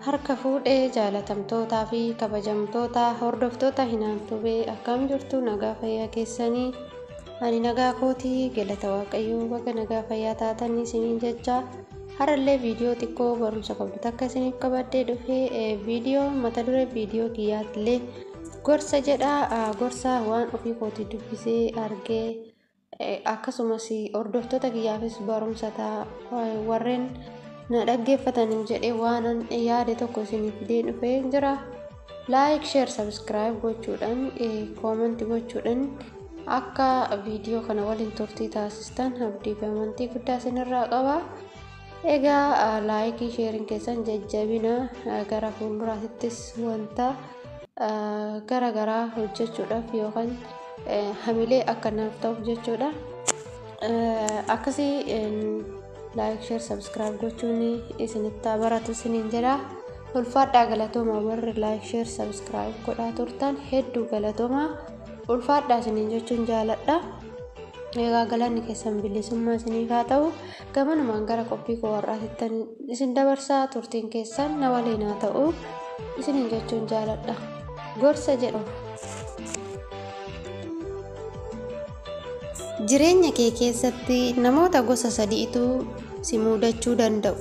Harka fuudhee jaalatamtootaa fi kabajamtoota hordoftoota Hinaamtubee akkam jirtu nagaa fayyaa keessanii ani nagaa kootii galata waaqayyoo baga nagaa fayyaa taatanii isiniin jecha harallee viidiyoo xiqqoo barumsa qabdu takka isiniif qabadhee dhufee viidiyoo mata duree viidiyoo kiyyaattillee gorsa jedha gorsa waan ofii kootii dubbisee argee akkasumas hordoftoota kiyyaafis barumsa ta'a warreen na dhaggeeffatanii jedhee waanan yaade tokko isiniif fidee dhufee jira. Like, share, subscribe gochuudhaan comment gochuudhaan akka viidiyoo kana waliin turtii taasistan abdii fi amantii guddaa isinirraa qaba. Egaa like sharing keessan jajjabina gara fuulduraattis wanta garaa hojjechuudhaaf yookaan hamilee akka naaf ta'uuf jechuudha. Akkasii like, share, subscribe gochuun isinitti baratu isiniin jedha. Ulfaadhaa galatooma warri like, share, subscribe godhaa turtan hedduu galatooma. Ulfaadhaa isiniin jechuun jaaladha. Egaa galanni keessan bilisummaa isiniif haa ta'u. Gamanumaan gara qophii koo warraatittan isin dabarsaa turtiin keessan na waliin haa ta'u isiniin jechuun jaaladha. Gorsa jedhu. Jireenya kee keessatti namoota gosa sadiitu si mudachuu danda'u.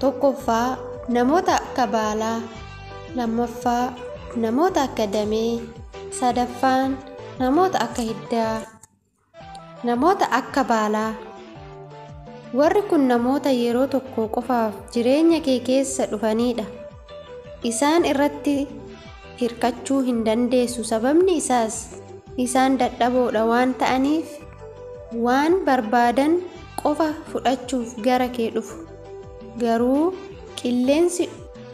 Tokkoffaa namoota akka baalaa, lammaffaa namoota akka damee, sadaffaan namoota akka hiddaa. Namoota akka baalaa warri kun namoota yeroo tokko qofaaf jireenya kee keessa dhufanidha. Isaan irratti hirkachuu hin dandeessu, sababni isaas isaan dadhaboodha waan ta'aniif waan barbaadan qofa fudhachuuf gara kee dhufu. Garuu qilleensi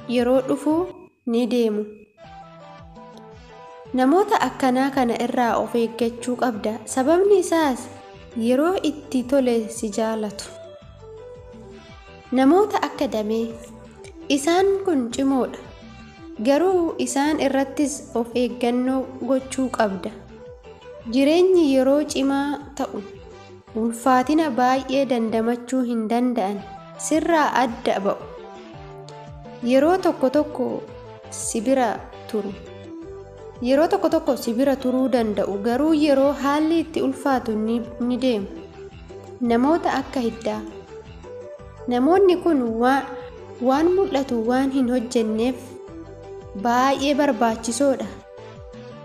yeroo dhufu ni deemu. Namoota akkanaa kana irraa of eeggachuu qabda, sababni isaas yeroo itti tole si jaalatu. Namoota akka damee isaan kun cimoodha, garuu isaan irrattis of eeggannoo gochuu qabda. Jireenyi yeroo cimaa ta'u ulfaatina baay'ee dandamachuu hin danda'an, sirraa adda ba'u. Yeroo tokko si bira turu. Yeroo tokko si bira turuu danda'u, garuu yeroo haalli itti ulfaatu ni deemu. Namoota akka hiddaa. Namoonni kun waan mul'atu waan hin hojjenneef baay'ee barbaachisoodha.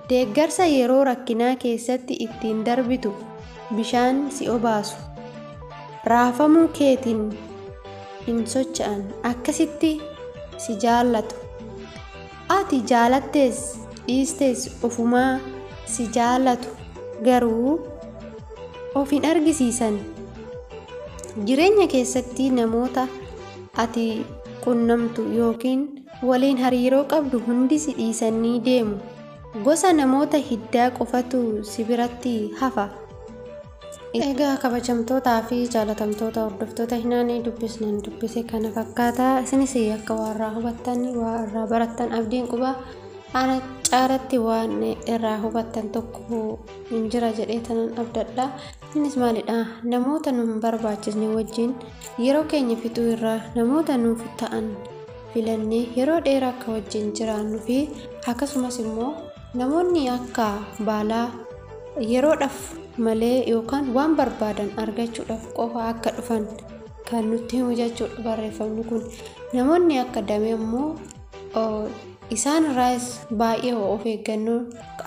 Deeggarsa yeroo rakkinaa keessatti ittiin darbitu bishaan si obaasu. Raafamuu keetiin hin socho'an, akkasitti si jaallatu. Ati jaalattees dhiistees ofumaa si jaallatu, garuu of hin argisiisan. Jireenya keessatti namoota ati qunnamtu yookiin waliin hariiroo qabdu hundi si dhiisanii deemu. Gosa namoota hiddaa qofatu si biratti hafa. Egaa kabajamtootaa fi jaalatamtoota hordoftoota Hinaanii dubbise kana fakkaata. Isinis akka warraa hubattan warraa barattan abdiin quba. Ana caalatti waan irraa hubattan tokko hin jira jedhee tanan abdadha. Innis maalidha? Namoota nu hin barbaachisne wajjin yeroo keenya fixuu irraa namoota nuuf ta'an filannee yeroo dheeraa akka wajjin jiraannu fi akkasumas immoo namoonni akka baalaa yeroodhaaf malee yookaan waan barbaadan argachuudhaaf qofa akka dhufan kan nutti himu jechuudha barreeffamni kun. Namoonni akka damee immoo isaan irraas baay'ee of eeggannoo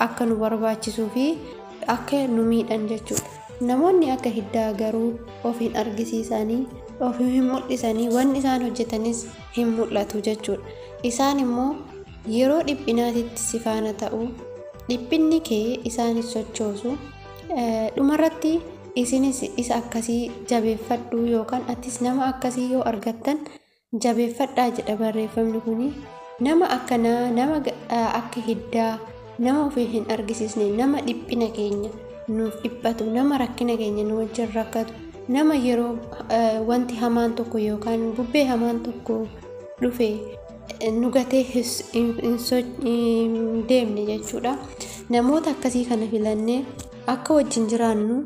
akka nu barbaachisuu fi akka nu miidhan jechuudha. Namoonni akka hiddaa garuu of hin argisiisanii, of hin mul'isanii, wanni isaan hojjetanis hin mul'atu jechuudha. Isaan immoo yeroo dhiphinaatitti si faana ta'u, dhiphinni kee isaanis sochoosu. Dhumarratti isinis isa akkasii jabeeffadhu yookaan atis nama akkasii yoo argattan jabeeffadhaa jedha barreeffamni kuni. Nama akkanaa, nama akka hiddaa, nama ofii hin argisiisne, nama dhiphina keenya nuuf dhiphatu, nama rakkina keenya nu wajjin rakkatu, nama yeroo wanti hamaan tokko yookaan bubbee hamaan tokko dhufe nu gatee hin deemne jechuudha. Namoota akkasii kana filannee akka wajjin jiraannu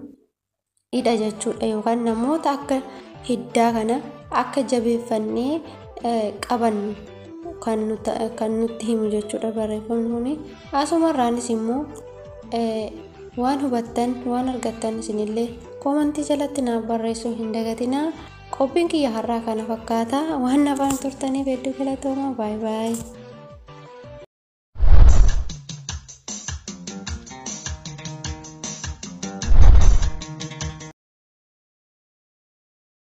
hidha jechuudha, yookaan namoota akka hiddaa kana akka jabeeffannee qaban kan nutti himu jechuudha barreeffamni kuni. Asumarraanis immoo waan hubattan waan argattan isinillee koomantii jalatti naaf barreessuu hin dagatinaa. Qophiin kiyya har'aa kana fakkaata. Waan afaan turtaniif hedduu galatooma. Baay baay.